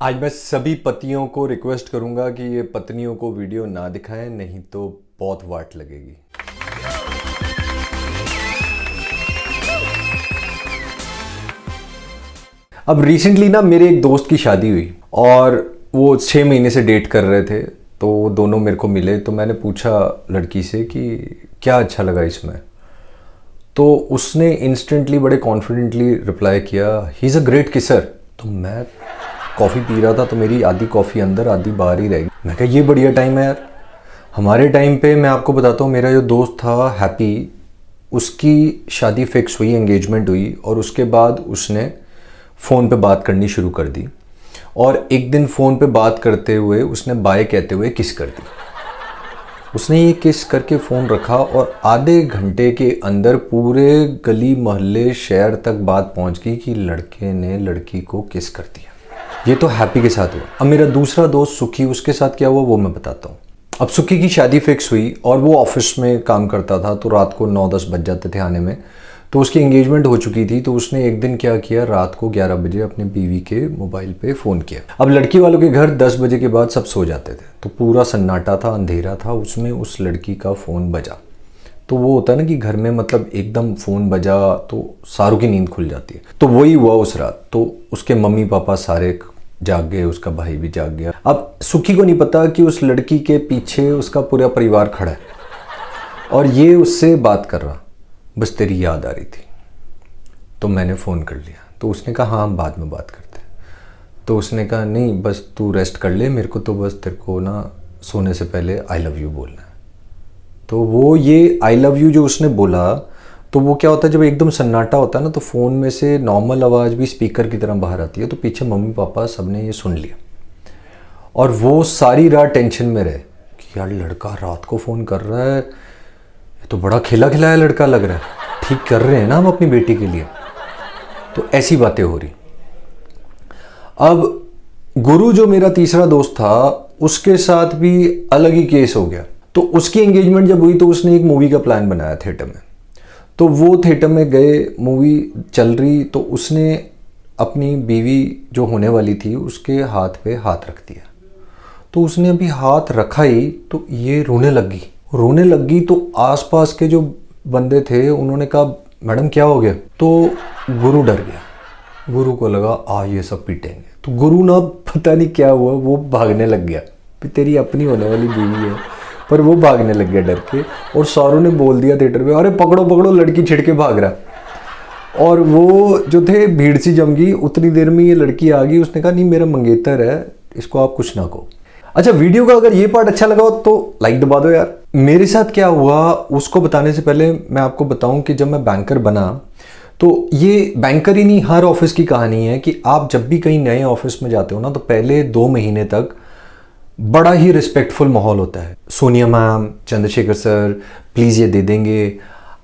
आज मैं सभी पतियों को रिक्वेस्ट करूंगा कि ये पत्नियों को वीडियो ना दिखाएं, नहीं तो बहुत वाट लगेगी। अब रिसेंटली ना मेरे एक दोस्त की शादी हुई और वो 6 महीने से डेट कर रहे थे। तो वो दोनों मेरे को मिले तो मैंने पूछा लड़की से कि क्या अच्छा लगा इसमें। तो उसने इंस्टेंटली बड़े कॉन्फिडेंटली रिप्लाई किया, he is a great kisser. तो मैं कॉफ़ी पी रहा था तो मेरी आधी कॉफ़ी अंदर आधी बाहर ही रहेगी। मैं कहा ये बढ़िया टाइम है यार। हमारे टाइम पे मैं आपको बताता हूँ, मेरा जो दोस्त था हैप्पी, उसकी शादी फिक्स हुई, एंगेजमेंट हुई और उसके बाद उसने फ़ोन पे बात करनी शुरू कर दी। और एक दिन फ़ोन पे बात करते हुए उसने बाय कहते हुए किस कर दी। उसने ये किस करके फ़ोन रखा और आधे घंटे के अंदर पूरे गली मोहल्ले शहर तक बात पहुंच गई कि लड़के ने लड़की को किस कर दिया। ये तो हैप्पी के साथ हुआ। अब मेरा दूसरा दोस्त सुखी, उसके साथ क्या हुआ वो मैं बताता हूँ। अब सुखी की शादी फिक्स हुई और वो ऑफिस में काम करता था तो रात को 9-10 बज जाते थे आने में। तो उसकी एंगेजमेंट हो चुकी थी तो उसने एक दिन क्या किया, रात को 11 बजे अपने बीवी के मोबाइल पे फ़ोन किया। अब लड़की वालों के घर 10 बजे के बाद सब सो जाते थे तो पूरा सन्नाटा था, अंधेरा था। उसमें उस लड़की का फ़ोन बजा। तो वो होता है ना कि घर में मतलब एकदम फ़ोन बजा तो सारों की नींद खुल जाती है। तो वही हुआ उस रात। तो उसके मम्मी पापा सारे जाग गए, उसका भाई भी जाग गया। अब सुखी को नहीं पता कि उस लड़की के पीछे उसका पूरा परिवार खड़ा है और ये उससे बात कर रहा। बस तेरी याद आ रही थी तो मैंने फ़ोन कर लिया। तो उसने कहा हाँ हम बाद में बात करते हैं। तो उसने कहा नहीं बस तू रेस्ट कर ले, मेरे को तो बस तेरे को ना सोने से पहले आई लव यू बोलना है। तो वो ये आई लव यू जो उसने बोला, तो वो क्या होता है जब एकदम सन्नाटा होता है ना तो फ़ोन में से नॉर्मल आवाज़ भी स्पीकर की तरह बाहर आती है। तो पीछे मम्मी पापा सबने ये सुन लिया और वो सारी रात टेंशन में रहे कि यार लड़का रात को फ़ोन कर रहा है, ये तो बड़ा खिला खिलाया लड़का लग रहा है, ठीक कर रहे हैं ना हम अपनी बेटी के लिए। तो ऐसी बातें हो रही। अब गुरु जो मेरा तीसरा दोस्त था उसके साथ भी अलग ही केस हो गया। तो उसकी एंगेजमेंट जब हुई तो उसने एक मूवी का प्लान बनाया थिएटर में। तो वो थिएटर में गए, मूवी चल रही तो उसने अपनी बीवी जो होने वाली थी उसके हाथ पे हाथ रख दिया। तो उसने अभी हाथ रखा ही तो ये रोने लग गई। तो आसपास के जो बंदे थे उन्होंने कहा मैडम क्या हो गया। तो गुरु डर गया। गुरु को लगा ये सब पीटेंगे। तो गुरु ना पता नहीं क्या हुआ वो भागने लग गया। तेरी अपनी होने वाली बीवी है, पर वो भागने लग गया डर के। और सारों ने बोल दिया थिएटर में अरे पकड़ो पकड़ो, लड़की छिड़के भाग रहा। और वो जो थे भीड़ सी जम गई। उतनी देर में ये लड़की आ गई। उसने कहा नहीं मेरा मंगेतर है, इसको आप कुछ ना कहो। अच्छा, वीडियो का अगर ये पार्ट अच्छा लगा हो तो लाइक दबा दो यार। मेरे साथ क्या हुआ उसको बताने से पहले मैं आपको बताऊं कि जब मैं बैंकर बना तो ये बैंकर ही नहीं हर ऑफिस की कहानी है कि आप जब भी कहीं नए ऑफिस में जाते हो ना तो पहले 2 महीने तक बड़ा ही रिस्पेक्टफुल माहौल होता है। Sonia ma'am, Chandrashekhar sir please ये दे देंगे,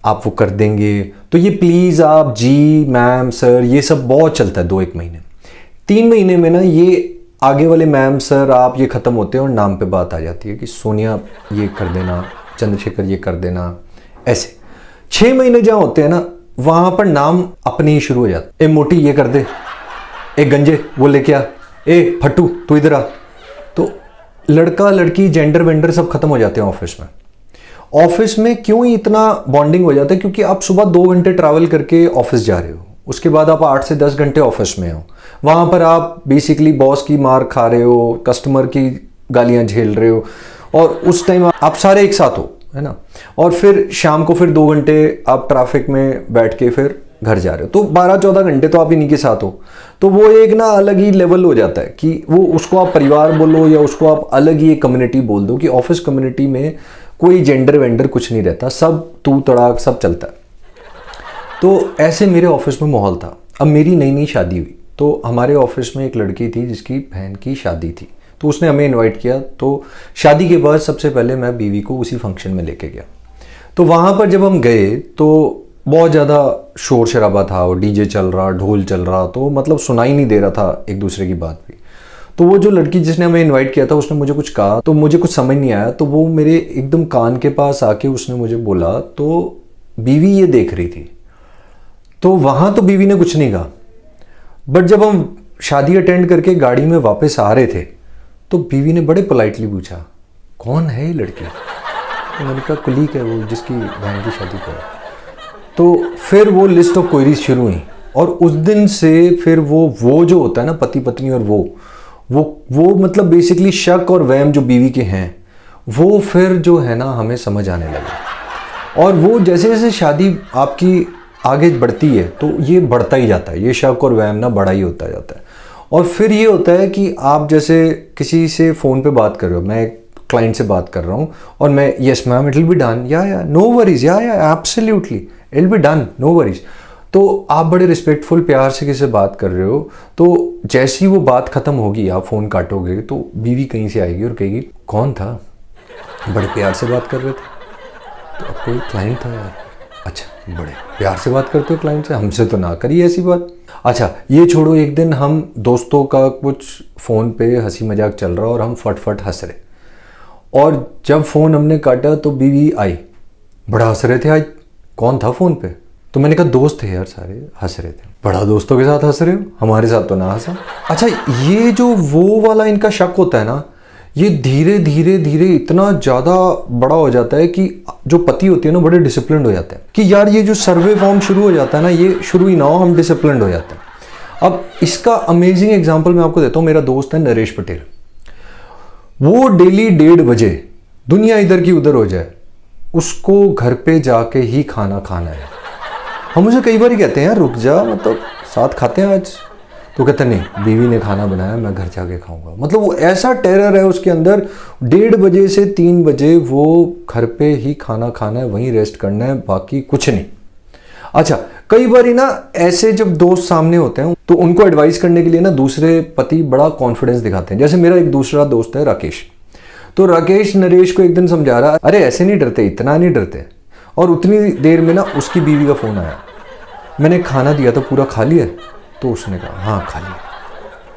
आप वो कर देंगे। तो ये प्लीज़ आप जी मैम सर ये सब बहुत चलता है 2-1 महीने। 3 महीने में ना ये आगे वाले मैम सर आप ये ख़त्म होते हैं और नाम पे बात आ जाती है कि सोनिया ये कर देना, चंद्रशेखर ये कर देना। ऐसे 6 महीने जहाँ होते हैं ना वहाँ पर नाम अपने ही शुरू हो जाते। ए मोटी ये कर दे, ए गंजे वो लेके आ, ए फट्टू तू इधर आ। तो लड़का लड़की जेंडर वेंडर सब खत्म हो जाते हैं ऑफिस में। ऑफिस में क्यों ही इतना बॉन्डिंग हो जाता है, क्योंकि आप सुबह 2 घंटे ट्रैवल करके ऑफिस जा रहे हो, उसके बाद आप 8 से 10 घंटे ऑफिस में हो। वहाँ पर आप बेसिकली बॉस की मार खा रहे हो, कस्टमर की गालियाँ झेल रहे हो और उस टाइम आप सारे एक साथ हो, है ना। और फिर शाम को फिर 2 घंटे आप ट्रैफिक में बैठ के फिर घर जा रहे हो। तो 12-14 घंटे तो आप इन्हीं के साथ हो। तो वो एक ना अलग ही लेवल हो जाता है कि वो उसको आप परिवार बोलो या उसको आप अलग ही एक कम्युनिटी बोल दो कि ऑफिस कम्युनिटी में कोई जेंडर वेंडर कुछ नहीं रहता, सब तू तड़ाक सब चलता है। तो ऐसे मेरे ऑफिस में माहौल था। अब मेरी नई नई शादी हुई तो हमारे ऑफिस में एक लड़की थी जिसकी बहन की शादी थी। तो उसने हमें इनवाइट किया। तो शादी के बाद सबसे पहले मैं बीवी को उसी फंक्शन में लेके गया। तो वहाँ पर जब हम गए तो बहुत ज़्यादा शोर शराबा था और डीजे चल रहा, ढोल चल रहा, तो मतलब सुनाई नहीं दे रहा था एक दूसरे की बात भी। तो वो जो लड़की जिसने हमें इनवाइट किया था उसने मुझे कुछ कहा तो मुझे कुछ समझ नहीं आया। तो वो मेरे एकदम कान के पास आके उसने मुझे बोला तो बीवी ये देख रही थी। तो वहाँ तो बीवी ने कुछ नहीं कहा, बट जब हम शादी अटेंड करके गाड़ी में वापस आ रहे थे तो बीवी ने बड़े पोलाइटली पूछा, कौन है ये लड़की? तो मैंने कहा कुलीग है वो, जिसकी बहन की शादी पर। तो फिर वो लिस्ट ऑफ क्वेरीज शुरू हुई और उस दिन से फिर वो जो होता है ना पति पत्नी, और वो मतलब बेसिकली शक और वहम जो बीवी के हैं वो फिर जो है ना हमें समझ आने लगे। और वो जैसे जैसे शादी आपकी आगे बढ़ती है तो ये बढ़ता ही जाता है, ये शक और वहम ना बड़ा ही होता जाता है। और फिर ये होता है कि आप जैसे किसी से फ़ोन पे बात कर रहे हो, मैं एक क्लाइंट से बात कर रहा हूँ और मैं yes ma'am it will be done, yeah no worries, yeah absolutely it will be done, no worries. तो आप बड़े रिस्पेक्टफुल प्यार से किसी से बात कर रहे हो, तो जैसी वो बात ख़त्म होगी आप फ़ोन काटोगे तो बीवी कहीं से आएगी और कहेगी कौन था, बड़े प्यार से बात कर रहे थे। तो अब कोई क्लाइंट था यार, अच्छा बड़े प्यार से बात करते हो क्लाइंट से, हमसे तो ना करिए ऐसी बात। अच्छा ये छोड़ो, एक दिन हम दोस्तों का कुछ फ़ोन पे हंसी मजाक चल रहा और हम फट हंस रहे, और जब फ़ोन हमने काटा तो बीवी आई, बड़ा हंस रहे थे आज, कौन था फ़ोन पे? तो मैंने कहा दोस्त थे यार सारे, हंस रहे थे। बड़ा दोस्तों के साथ हंस रहे हो, हमारे साथ तो ना हंसा। अच्छा ये जो वो वाला इनका शक होता है ना, ये धीरे धीरे इतना ज़्यादा बड़ा हो जाता है कि जो पति होती है ना बड़े डिसिप्लिन्ड हो जाते हैं कि यार ये जो सर्वे फॉर्म शुरू हो जाता है ना, ये शुरू ही ना हो, हम डिसिप्लिन्ड हो जाते हैं। अब इसका अमेजिंग एग्जाम्पल मैं आपको देता हूँ। मेरा दोस्त है नरेश पटेल, वो डेली 1:30 बजे दुनिया इधर की उधर हो जाए उसको घर पे जाके ही खाना खाना है। हम मुझे कई बार ही कहते हैं यार रुक जा, मतलब साथ खाते हैं आज, तो कहते नहीं बीवी ने खाना बनाया मैं घर जाके खाऊंगा। मतलब वो ऐसा टेरर है उसके अंदर, 1:30 बजे से 3 बजे वो घर पे ही खाना खाना है, वहीं रेस्ट करना है, बाकी कुछ नहीं। अच्छा कई बार ही ना ऐसे जब दोस्त सामने होते हैं तो उनको एडवाइस करने के लिए ना दूसरे पति बड़ा कॉन्फिडेंस दिखाते हैं। जैसे मेरा एक दूसरा दोस्त है राकेश, तो राकेश नरेश को एक दिन समझा रहा, अरे ऐसे नहीं डरते, इतना नहीं डरते। और उतनी देर में ना उसकी बीवी का फ़ोन आया, मैंने खाना दिया था पूरा खा लिया? तो उसने कहा हाँ खा लिया।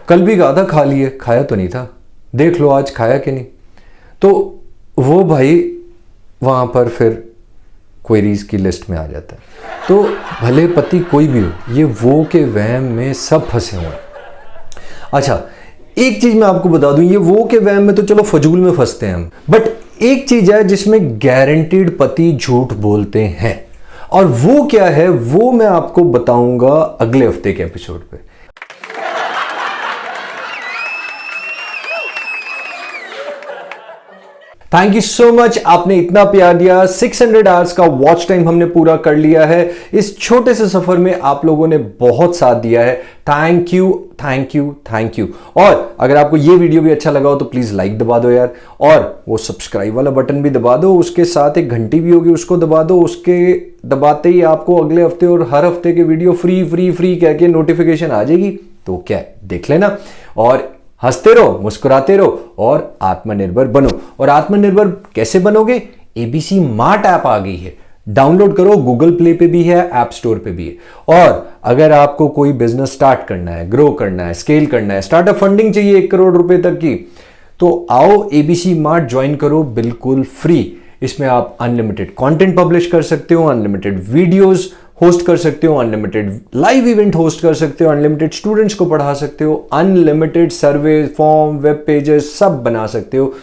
कल भी कहा था खा लिए, खाया तो नहीं था, देख लो आज खाया कि नहीं। तो वो भाई वहाँ पर फिर क्वेरीज की लिस्ट में आ जाता है। तो भले पति कोई भी हो, ये वो के वहम में सब फंसे हुए हैं। अच्छा एक चीज़ मैं आपको बता दूं, ये वो के वहम में तो चलो फजूल में फंसते हैं हम, बट एक चीज़ है जिसमें गारंटीड पति झूठ बोलते हैं, और वो क्या है वो मैं आपको बताऊंगा अगले हफ्ते के एपिसोड पे। थैंक यू सो मच, आपने इतना प्यार दिया। 600 आवर्स का वॉच टाइम हमने पूरा कर लिया है। इस छोटे से सफर में आप लोगों ने बहुत साथ दिया है। Thank you thank you thank you. और अगर आपको ये वीडियो भी अच्छा लगा हो तो प्लीज लाइक दबा दो यार, और वो सब्सक्राइब वाला बटन भी दबा दो, उसके साथ एक घंटी भी होगी उसको दबा दो। उसके दबाते ही आपको अगले हफ्ते और हर हफ्ते के वीडियो फ्री फ्री फ्री कह के नोटिफिकेशन आ जाएगी। तो क्या देख लेना, और हंसते रहो, मुस्कुराते रहो और आत्मनिर्भर बनो। और आत्मनिर्भर कैसे बनोगे? एबीसी मार्ट ऐप आ गई है, डाउनलोड करो, गूगल प्ले पे भी है, ऐप स्टोर पे भी है। और अगर आपको कोई बिजनेस स्टार्ट करना है, ग्रो करना है, स्केल करना है, स्टार्टअप फंडिंग चाहिए 1 करोड़ रुपए तक की, तो आओ एबीसी मार्ट ज्वाइन करो बिल्कुल फ्री। इसमें आप अनलिमिटेड कंटेंट पब्लिश कर सकते हो, अनलिमिटेड वीडियोस होस्ट कर सकते हो, अनलिमिटेड लाइव इवेंट होस्ट कर सकते हो, अनलिमिटेड स्टूडेंट्स को पढ़ा सकते हो, अनलिमिटेड सर्वे फॉर्म, वेब पेजेस सब बना सकते हो।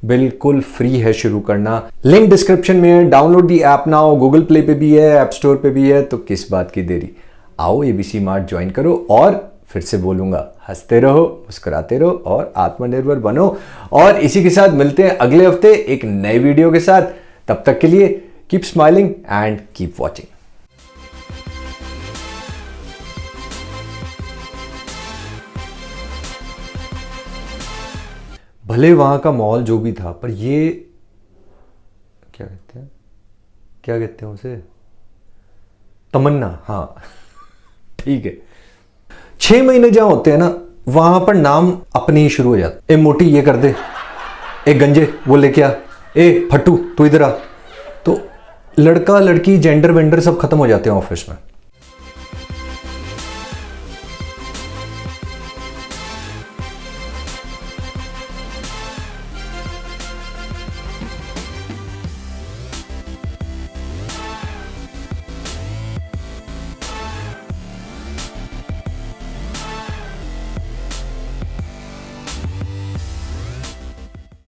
बिल्कुल फ्री है शुरू करना। लिंक डिस्क्रिप्शन में है, download the app now. Google play पे भी है, ऐप स्टोर पे भी है, तो किस बात की देरी, आओ एबीसी मार्ट ज्वाइन करो। और फिर से बोलूंगा, हंसते रहो, मुस्कुराते रहो और आत्मनिर्भर बनो। और इसी के साथ मिलते हैं अगले हफ्ते एक नए वीडियो के साथ। तब तक के लिए keep smiling and keep watching. भले वहां का माहौल जो भी था, पर ये क्या कहते हैं उसे, तमन्ना, हाँ ठीक है। 6 महीने जहां होते हैं ना, वहां पर नाम अपने ही शुरू हो जाते। ए मोटी ये कर दे, ए गंजे वो लेके आ, ए फट्टू तू इधर आ। तो लड़का लड़की जेंडर वेंडर सब खत्म हो जाते हैं ऑफिस में।